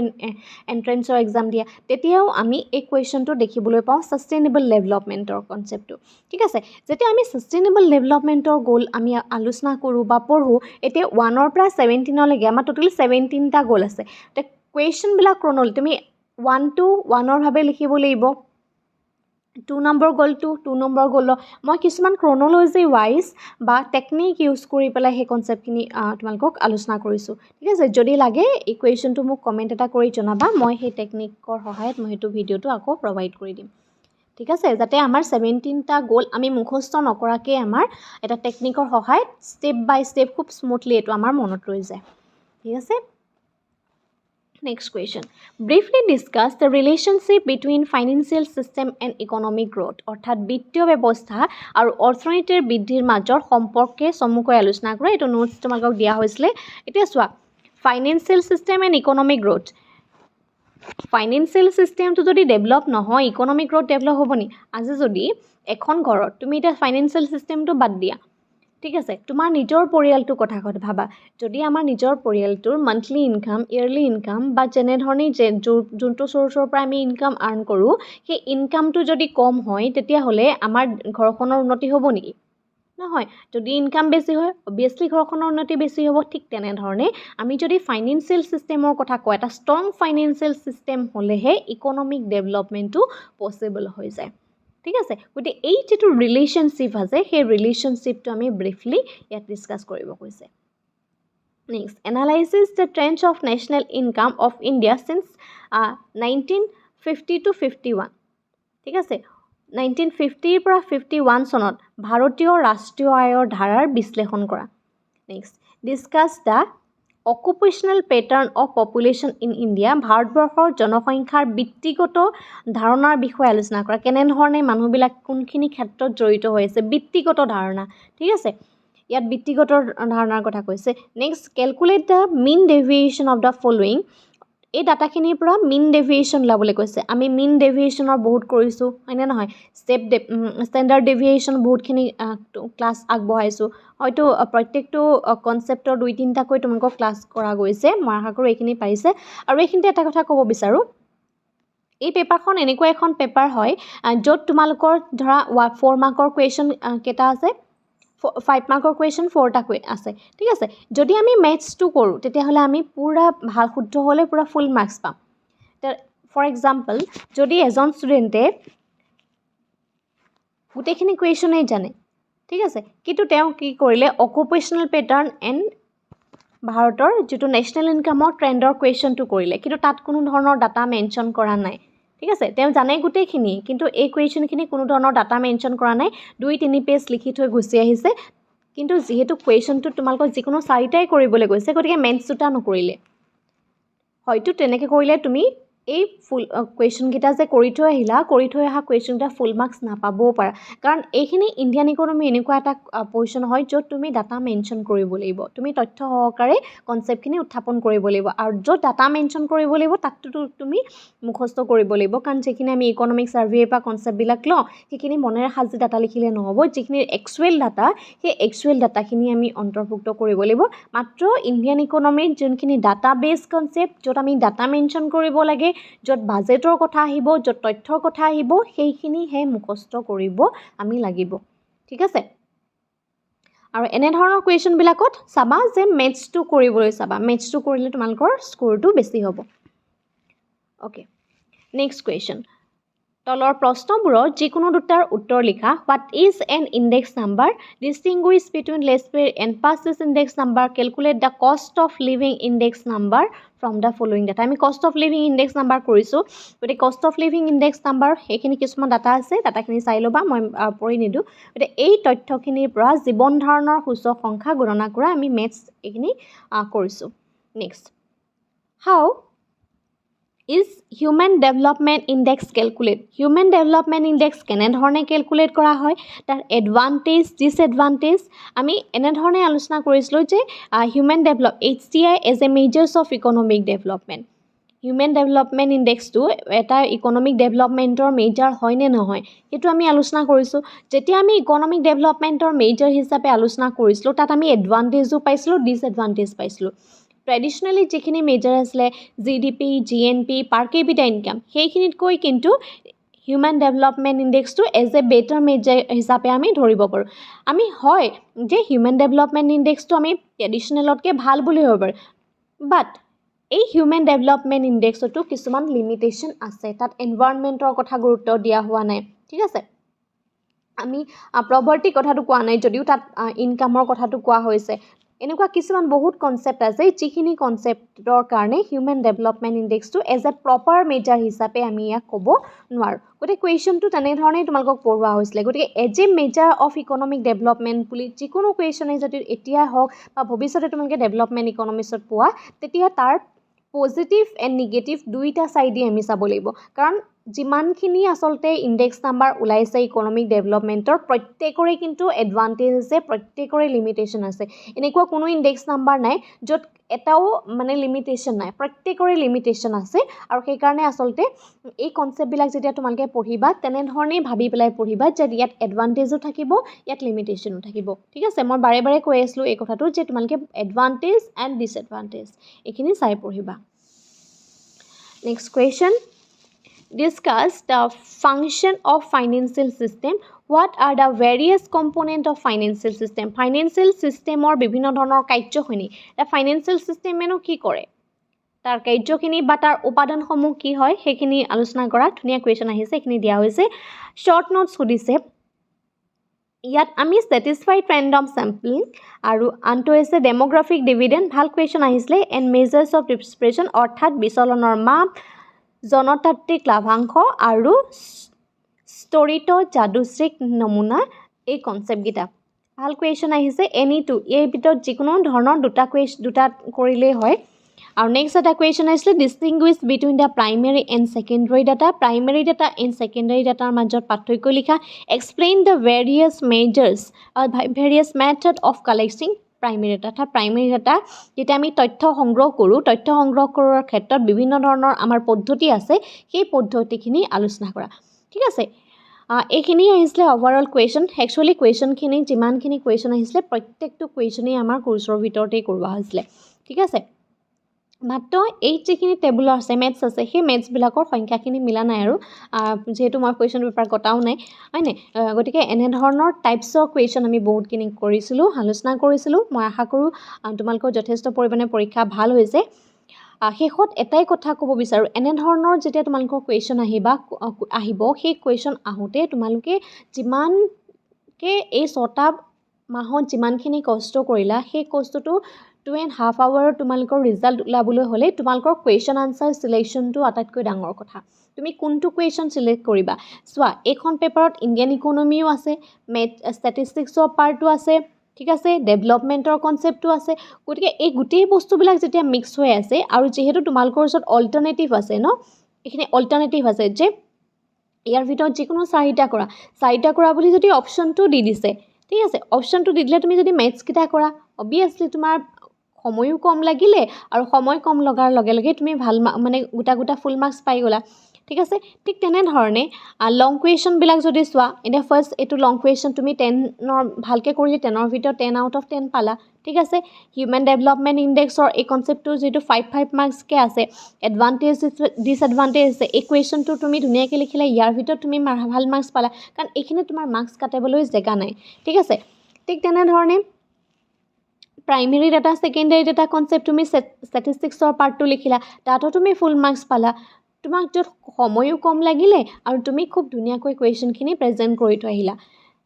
A: এণ্ট্ৰেঞ্চৰ এক্সাম দিয়া তেতিয়াও আমি এই কুৱেশ্যনটো দেখিবলৈ পাওঁ ছাষ্টেইনেবল ডেভেলপমেণ্টৰ কনচেপ্টটো ঠিক আছে যেতিয়া আমি ছাষ্টেইনেবল ডেভেলপমেণ্টৰ গ'ল আমি আলোচনা কৰোঁ বা পঢ়োঁ এতিয়া 1ৰ পৰা 17লৈকে আমাৰ টোটেল 17টা গ'ল আছে এতিয়া কুৱেশ্যনবিলাক ক্ৰনল তুমি 1 to 1ৰ ভাৱে লিখিব লাগিব 2 নম্বৰ গ'লটো 2 নম্বৰ গ'ল মই কিছুমান ক্ৰনলজি ৱাইজ বা টেকনিক ইউজ কৰি পেলাই সেই কনচেপ্টখিনি তোমালোকক আলোচনা কৰিছোঁ ঠিক আছে যদি লাগে এই কুৱেশ্যনটো মোক কমেণ্ট এটা কৰি জনাবা মই সেই টেকনিকৰ সহায়ত মই সেইটো ভিডিঅ'টো আকৌ প্ৰভাইড কৰি দিম ঠিক আছে যাতে আমাৰ 17টা গ'ল আমি মুখস্থ নকৰাকৈ আমাৰ এটা টেকনিকৰ সহায়ত ষ্টেপ বাই ষ্টেপ খুব স্মুথলি এইটো আমাৰ মনত ৰৈ যায় ঠিক আছে Next question. Briefly discuss the relationship between financial system and economic growth. অৰ্থাৎ বিত্তীয় ব্যৱস্থা আৰু অৰ্থনীতিৰ বৃদ্ধিৰ মাজৰ সম্পৰ্কে চমুকৈ আলোচনা কৰা এইটো নোটছ তোমালোকক দিয়া হৈছিলে এতিয়া চোৱা financial system and economic growth financial চিষ্টেমটো যদি ডেভেলপ নহয় ইকনমিক গ্ৰ'থ ডেভেলপ হ'ব নি আজি যদি এখন ঘৰত তুমি এতিয়া ফাইনেন্সিয়েল চিষ্টেমটো বাদ দিয়া ঠিক আছে তোমাৰ নিজৰ পৰিয়ালটোৰ কথা ভাবা যদি আমাৰ নিজৰ পৰিয়ালটোৰ মান্থলি ইনকাম ইয়াৰলি ইনকাম বা যেনেধৰণে যোনটো চ'ৰ্চৰ পৰা আমি ইনকাম আৰ্ণ কৰোঁ সেই ইনকামটো যদি কম হয় তেতিয়াহ'লে আমাৰ ঘৰখনৰ উন্নতি হ'ব নেকি নহয় যদি ইনকাম বেছি হয় অবভিয়াছলি ঘৰখনৰ উন্নতি বেছি হ'ব ঠিক তেনেধৰণে আমি যদি ফাইনেন্সিয়েল চিষ্টেমৰ কথা কওঁ এটা ষ্ট্ৰং ফাইনেন্সিয়েল চিষ্টেম হ'লেহে ইকনমিক ডেভেলপমেণ্টটো পচিবল হৈ যায় ঠিক আছে গতিকে এই যিটো ৰিলেশ্যনশ্বিপ আছে সেই ৰিলেশ্যনশ্বিপটো আমি ব্ৰিফলি ইয়াত ডিছকাছ কৰিব কৈছে Next, analyzes the trends of national income of India since 1950 to 51. ঠিক আছে 1950 পৰা 51 চনত ভাৰতীয় ৰাষ্ট্ৰীয় আয়ৰ ধাৰাৰ বিশ্লেষণ কৰা next discuss the occupational pattern of population in India ভাৰতবৰ্ষৰ জনসংখ্যাৰ বৃত্তিগত ধাৰণাৰ বিষয়ে আলোচনা কৰা কেনেধৰণে মানুহবিলাক কোনখিনি ক্ষেত্ৰত জড়িত হৈ আছে বৃত্তিগত ধাৰণা ঠিক আছে ইয়াত বৃত্তিগত ধাৰণাৰ কথা কৈছে next calculate the mean deviation of the following এই ডাটাখিনিৰ পৰা মিন ডেভিয়েশ্যন ওলাবলৈ কৈছে আমি মিন ডেভিয়েশ্যনৰ বহুত কৰিছোঁ হয়নে নহয় ষ্টেণ্ডাৰ্ড ডেভিয়েশ্যন বহুতখিনি ক্লাছ আগবঢ়াইছোঁ হয়তো প্ৰত্যেকটো কনচেপ্টৰ 2-3টাকৈ তোমালোকক ক্লাছ কৰা গৈছে মই আশা কৰোঁ এইখিনি পাৰিছে আৰু এইখিনিতে এটা কথা ক'ব বিচাৰোঁ এই পেপাৰখন এনেকুৱা এখন পেপাৰ হয় য'ত তোমালোকৰ ধৰা 4 মাৰ্কৰ কুৱেশ্যন কেইটা আছে 5 মাৰ্কৰ কুৱেশ্যন 4টা আছে ঠিক আছে যদি আমি মেথছটো কৰোঁ তেতিয়াহ'লে আমি পূৰা ভাল শুদ্ধ হ'লে পূৰা ফুল মাৰ্কছ পাম ফৰ এক্সাম্পল যদি এজন ষ্টুডেণ্টে গোটেইখিনি কুৱেশ্যনেই জানে ঠিক আছে কিন্তু তেওঁ কি কৰিলে অকুপেশ্যনেল পেটাৰ্ণ এণ্ড ভাৰতৰ যিটো নেশ্যনেল ইনকামৰ ট্ৰেণ্ডৰ কুৱেশ্যনটো কৰিলে কিন্তু তাত কোনো ধৰণৰ ডাটা মেনশ্যন কৰা নাই ঠিক আছে তেওঁ জানে গোটেইখিনি কিন্তু এই কুৱেশ্যনখিনি কোনো ধৰণৰ ডাটা মেনশ্যন কৰা নাই 2-3 পেজ লিখি থৈ গুচি আহিছে কিন্তু যিহেতু কুৱেশ্যনটো তোমালোকক যিকোনো 4টাই কৰিবলৈ গৈছে গতিকে মেথছ 2টা নকৰিলে হয়তো তেনেকৈ কৰিলে তুমি এই ফুল কুৱেশ্যনকেইটা যে কৰি থৈ অহা কুৱেশ্যনকেইটা ফুল মাৰ্কছ নাপাবও পাৰা কাৰণ এইখিনি ইণ্ডিয়ান ইকনমি এনেকুৱা এটা পজিশ্যন হয় য'ত তুমি ডাটা মেনশ্যন কৰিব লাগিব তুমি তথ্য সহকাৰে কনচেপ্টখিনি উত্থাপন কৰিব লাগিব আৰু য'ত ডাটা মেনশ্যন কৰিব লাগিব তাততো তুমি মুখস্থ কৰিব লাগিব কাৰণ যিখিনি আমি ইকনমিক ছাৰ্ভেৰ পৰা কনচেপ্টবিলাক লওঁ সেইখিনি মনেৰে সাজি ডাটা লিখিলে নহ'ব যিখিনি একচুৱেল ডাটা সেই একচুৱেল ডাটাখিনি আমি অন্তৰ্ভুক্ত কৰিব লাগিব মাত্ৰ ইণ্ডিয়ান ইকনমিৰ যোনখিনি ডাটা বেছ কনচেপ্ট য'ত আমি ডাটা মেনশ্যন কৰিব লাগে য'ত বাজেটৰ কথা আহিব য'ত তথ্যৰ কথা আহিব সেইখিনিহে মুখস্থ কৰিব আমি লাগিব ঠিক আছে আৰু এনেধৰণৰ কুৱেশ্যনবিলাকত চাবা যে মেথছটো কৰিবলৈ চাবা মেথছটো কৰিলে তোমালোকৰ স্ক'ৰটো বেছি হ'ব অ'কে নেক্সট কুৱেশ্যন তলৰ প্ৰশ্নবোৰৰ যিকোনো দুটাৰ উত্তৰ লিখা what is an index number distinguish between Laspeyres and Paasche's index number calculate the cost of living index number from the following data আমি cost of living index number কৰিছোঁ গতিকে কষ্ট অফ লিভিং ইণ্ডেক্স নাম্বাৰ সেইখিনি কিছুমান data আছে ডাটাখিনি চাই ল'বা মই পঢ়ি নিদিওঁ গতিকে এই তথ্যখিনিৰ পৰা জীৱন ধাৰণৰ সূচক সংখ্যা গণনা কৰা আমি মেথছ এইখিনি কৰিছোঁ next how is human development index calculate human development index কেনেধৰণে কেলকুলেট কৰা হয় তাৰ এডভান্টেজ ডিছএডভান্টেজ আমি এনেধৰণে আলোচনা কৰিছিলোঁ যে human HDI as a measures of economic development human development ইণ্ডেক্সটো এটা ইকনমিক ডেভেলপমেণ্টৰ মেজাৰ হয় নে নহয় সেইটো আমি আলোচনা কৰিছোঁ যেতিয়া আমি ইকনমিক ডেভেলপমেণ্টৰ মেজাৰ হিচাপে আলোচনা কৰিছিলোঁ তাত আমি এডভান্টেজো পাইছিলোঁ ডিছএডভান্টেজ পাইছিলোঁ ট্ৰেডিশ্যনেলি যিখিনি মেজাৰ আছিলে GDP GNP per capita income সেইখিনিতকৈ কিন্তু হিউমেন ডেভেলপমেণ্ট ইণ্ডেক্সটো এজ এ বেটাৰ মেজাৰ হিচাপে আমি ধৰিব পাৰোঁ আমি হয় যে হিউমেন ডেভেলপমেণ্ট ইণ্ডেক্সটো আমি ট্ৰেডিশ্যনেলতকৈ ভাল বুলি হ'ব পাৰোঁ বাট এই হিউমেন ডেভেলপমেণ্ট ইণ্ডেক্সতো কিছুমান লিমিটেশ্যন আছে তাত এনভাইৰনমেণ্টৰ কথা গুৰুত্ব দিয়া হোৱা নাই ঠিক আছে আমি প্ৰভাৰ্টি কথাটো কোৱা নাই যদিও তাত ইনকামৰ কথাটো কোৱা হৈছে এনেকুৱা কিছুমান বহুত কনচেপ্ট আছে যিখিনি কনচেপ্টৰ কাৰণে হিউমেন ডেভেলপমেণ্ট ইণ্ডেক্সটো এজ এ প্ৰপাৰ মেজাৰ হিচাপে আমি ইয়াক ক'ব নোৱাৰোঁ গতিকে কুৱেশ্যনটো তেনেধৰণেই তোমালোকক পঢ়োৱা হৈছিলে গতিকে as a measure of economic development বুলি যিকোনো কুৱেশ্যনেই যদি এতিয়া হওক বা ভৱিষ্যতে তোমালোকে ডেভেলপমেণ্ট ইকনমিক্সত পোৱা তেতিয়া তাৰ পজিটিভ এণ্ড নিগেটিভ দুইটা ছাইডেই আমি চাব লাগিব কাৰণ যিমানখিনি আচলতে ইণ্ডেক্স নাম্বাৰ ওলাইছে ইকনমিক ডেভেলপমেণ্টৰ প্ৰত্যেকৰে কিন্তু এডভান্টেজ আছে প্ৰত্যেকৰে লিমিটেশ্যন আছে এনেকুৱা কোনো ইণ্ডেক্স নাম্বাৰ নাই য'ত এটাও মানে লিমিটেশ্যন নাই প্ৰত্যেকৰে লিমিটেশ্যন আছে আৰু সেইকাৰণে আচলতে এই কনচেপ্টবিলাক যেতিয়া তোমালোকে পঢ়িবা তেনেধৰণেই ভাবি পেলাই পঢ়িবা যে ইয়াত এডভান্টেজো থাকিব ইয়াত লিমিটেশ্যনো থাকিব ঠিক আছে মই বাৰে বাৰে কৈ আছিলোঁ এই কথাটো যে তোমালোকে এডভান্টেজ এণ্ড ডিছএডভান্টেজ এইখিনি চাই পঢ়িবা next question Discuss the function of financial system What are the various components of financial system? Financial system or বিভিন্ন ধৰণৰ কাৰ্যখিনি এটা financial system এনো কি কৰে তাৰ কাৰ্যখিনি বা তাৰ উপাদানসমূহ কি হয় সেইখিনি আলোচনা কৰা ধুনীয়া কুৱেশ্যন আহিছে এইখিনি দিয়া হৈছে শৰ্ট নোটছ সুধিছে ইয়াত আমি satisfied random sampling আৰু আনটো হৈছে demographic dividend ভাল কুৱেশ্যন আহিছিলে and measures of dispersion অৰ্থাৎ বিচলনৰ মাপ জনতাত্ত্বিক লাভাংশ আৰু স্তৰিত যাদৃচ্ছিক নমুনা এই কনচেপ্টকেইটা ভাল কুৱেশ্যন আহিছে এনি টু এই ভিতৰত যিকোনো ধৰণৰ দুটা কৰিলেই হয় আৰু নেক্সট এটা কুৱেশ্যন আহিছিলে distinguish between the primary and secondary data primary data and secondary ডাটাৰ মাজত পাৰ্থক্য লিখা explain the various method of collecting primary data অৰ্থাৎ প্ৰাইমেৰী ডাটা যেতিয়া আমি তথ্য সংগ্ৰহ কৰাৰ ক্ষেত্ৰত বিভিন্ন ধৰণৰ আমাৰ পদ্ধতি আছে সেই পদ্ধতিখিনি আলোচনা কৰা ঠিক আছে এইখিনি আহিছিলে ওভাৰঅল কুৱেশ্যন একচুৱেলি কুৱেশ্যনখিনি যিমানখিনি কুৱেশ্যন আহিছিলে প্ৰত্যেকটো কুৱেশ্যনেই আমাৰ কোৰ্চৰ ভিতৰতেই কৰোৱা হৈছিলে ঠিক আছে মাত্ৰ এই যিখিনি টেবুলৰ আছে মেথছ আছে সেই মেথছবিলাকৰ সংখ্যাখিনি মিলা নাই আৰু যিহেতু মই কুৱেশ্যন পেপাৰ কটাও নাই হয়নে গতিকে এনেধৰণৰ টাইপছৰ কুৱেশ্যন আমি বহুতখিনি কৰিছিলোঁ আলোচনা কৰিছিলোঁ মই আশা কৰোঁ তোমালোকৰ যথেষ্ট পৰিমাণে পৰীক্ষা ভাল হৈছে শেষত এটাই কথা ক'ব বিচাৰোঁ এনেধৰণৰ যেতিয়া তোমালোকৰ কুৱেশ্যন আহিব সেই কুৱেশ্যন আহোঁতে তোমালোকে যিমানকৈ এই 6টা মাহত যিমানখিনি কষ্ট কৰিলা সেই কষ্টটো 2.5 hour তোমালোকৰ ৰিজাল্ট ওলাবলৈ হ'লে তোমালোকৰ কুৱেশ্যন আনচাৰ চিলেকশ্যনটো আটাইতকৈ ডাঙৰ কথা তুমি কোনটো কুৱেশ্যন চিলেক্ট কৰিবা চোৱা এইখন পেপাৰত ইণ্ডিয়ান ইকনমিও আছে ষ্টেটিষ্টিক্সৰ পাৰ্টো আছে ঠিক আছে ডেভেলপমেণ্টৰ কনচেপ্টটো আছে গতিকে এই গোটেই বস্তুবিলাক যেতিয়া মিক্স হৈ আছে আৰু যিহেতু তোমালোকৰ ওচৰত অল্টাৰনেটিভ আছে ন এইখিনি অল্টাৰনেটিভ আছে যে ইয়াৰ ভিতৰত যিকোনো চাৰিটা কৰা বুলি যদি অপশ্যনটো দি দিছে ঠিক আছে অপশ্যনটো দি দিলে তুমি যদি মেথছকেইটা কৰা অবভিয়াছলি তোমাৰ সময়ো কম লাগিলে আৰু সময় কম লগাৰ লগে লগে তুমি ভাল মানে গোটা ফুল মাৰ্কছ পাই গ'লা ঠিক আছে ঠিক তেনেধৰণে লং কুৱেশ্যনবিলাক যদি চোৱা এতিয়া ফাৰ্ষ্ট এইটো লং কুৱেশ্যন তুমি 10ৰ ভালকৈ কৰিলে 10ৰ ভিতৰত 10 out of 10 পালা ঠিক আছে হিউমেন ডেভেলপমেণ্ট ইণ্ডেক্সৰ এই কনচেপ্টটো যিটো 5 মাৰ্কছকৈ আছে এডভান্টেজ ডিছএডভান্টেজ আছে এই কুৱেশ্যনটো তুমি ধুনীয়াকৈ লিখিলে ইয়াৰ ভিতৰত তুমি ভাল মাৰ্কছ পালা কাৰণ এইখিনি তোমাৰ মাৰ্কছ কাটিবলৈ জেগা নাই ঠিক আছে ঠিক তেনেধৰণে primary data secondary data concept তুমি ষ্টেটিষ্টিক্সৰ পাৰ্টটো লিখিলা তাতো তুমি ফুল মাৰ্কছ পালা তোমাক য'ত সময়ো কম লাগিলে আৰু তুমি খুব ধুনীয়াকৈ কুৱেশ্যনখিনি প্ৰেজেণ্ট কৰি থৈ আহিলা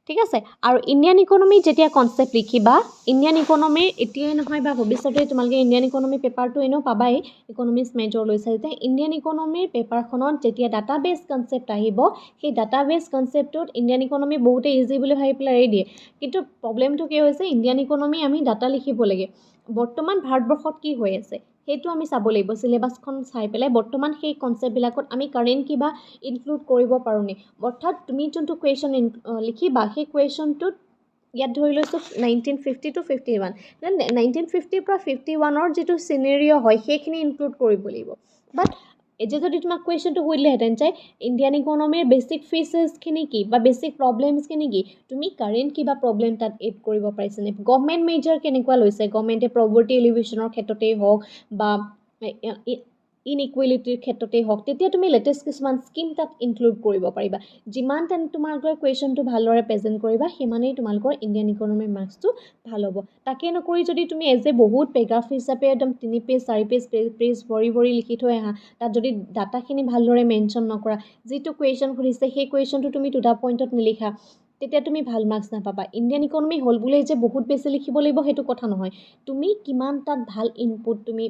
A: ঠিক আছে আৰু ইণ্ডিয়ান ইকনমি যেতিয়া কনচেপ্ট লিখিবা ইণ্ডিয়ান ইকনমিৰ এতিয়াই নহয় বা ভৱিষ্যতে তোমালোকে ইণ্ডিয়ান ইকনমি পেপাৰটো এনেও পাবাই ইকনমিক্স মেজৰ লৈছা যেতিয়া ইণ্ডিয়ান ইকনমিৰ পেপাৰখনত যেতিয়া ডাটাবেছ কনচেপ্ট আহিব সেই ডাটাবেছ কনচেপ্টটোত ইণ্ডিয়ান ইকনমি বহুতে ইজি বুলি ভাবি পেলাই এৰি দিয়ে কিন্তু প্ৰব্লেমটো কি হৈছে ইণ্ডিয়ান ইকনমি আমি ডাটা লিখিব লাগে বৰ্তমান ভাৰতবৰ্ষত কি হৈ আছে সেইটো আমি চাব লাগিব চিলেবাছখন চাই পেলাই বৰ্তমান সেই কনচেপ্টবিলাকত আমি কাৰেণ্ট কিবা ইনক্লুড কৰিব পাৰোঁনে অৰ্থাৎ তুমি যোনটো কুৱেশ্যন লিখিবা সেই কুৱেশ্যনটোত ইয়াত ধৰি লৈছোঁ 1950 to 51 1950 পৰা 51ৰ যিটো চিনেৰিঅ' হয় সেইখিনি ইনক্লুড কৰিব লাগিব বাট এতিয়া যদি তোমাক কুৱেশ্যনটো সুধিলেহেঁতেন যে ইণ্ডিয়ান ইকনমিৰ বেছিক ফিচাৰ্ছখিনি কি বা বেছিক প্ৰব্লেমছখিনি কি তুমি কাৰেণ্ট কিবা প্ৰব্লেম তাত এড কৰিব পাৰিছানে গভৰ্ণমেণ্ট মেজৰ কেনেকুৱা লৈছে গভৰ্ণমেণ্টে প্ৰভাৰ্টি এলিভেশ্যনৰ ক্ষেত্ৰতেই হওক বা ইনইকুৱেলিটিৰ ক্ষেত্ৰতেই হওক তেতিয়া তুমি লেটেষ্ট কিছুমান স্কিম তাত ইনক্লুড কৰিব পাৰিবা যিমান তোমালোকৰ কুৱেশ্যনটো ভালদৰে প্ৰেজেণ্ট কৰিবা সিমানেই তোমালোকৰ ইণ্ডিয়ান ইকনমিৰ মাৰ্কছটো ভাল হ'ব তাকে নকৰি যদি তুমি বহুত পেৰাগ্ৰাফ হিচাপে একদম 3 পেজ 4 পেজ ভৰি লিখি থৈ আহা তাত যদি ডাটাখিনি ভালদৰে মেনশ্যন নকৰা যিটো কুৱেশ্যন সুধিছে সেই কুৱেশ্যনটো তুমি দুটা পইণ্টত নিলিখা তেতিয়া তুমি ভাল মাৰ্কছ নাপাবা ইণ্ডিয়ান ইকনমি হ'ল বুলিয়ে যে বহুত বেছি লিখিব লাগিব সেইটো কথা নহয় তুমি কিমান তাত ভাল ইনপুট তুমি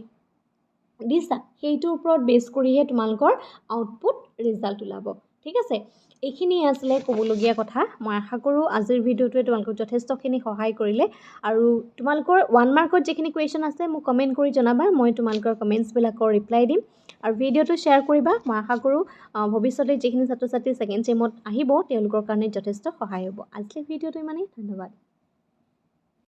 A: দিছা সেইটোৰ ওপৰত বেছ কৰিহে তোমালোকৰ আউটপুট ৰিজাল্ট ওলাব ঠিক আছে এইখিনি আছিলে ক'বলগীয়া কথা মই আশা কৰোঁ আজিৰ ভিডিঅ'টোৱে তোমালোকক যথেষ্টখিনি সহায় কৰিলে আৰু তোমালোকৰ 1 মাৰ্কত যিখিনি কুৱেশ্যন আছে মোক কমেণ্ট কৰি জনাবা মই তোমালোকৰ কমেণ্টছবিলাকৰ ৰিপ্লাই দিম আৰু ভিডিঅ'টো শ্বেয়াৰ কৰিবা মই আশা কৰোঁ ভৱিষ্যতে যিখিনি ছাত্ৰ ছাত্ৰী ছেকেণ্ড ছেমত আহিব তেওঁলোকৰ কাৰণে যথেষ্ট সহায় হ'ব আজিৰ ভিডিঅ'টো ইমানেই ধন্যবাদ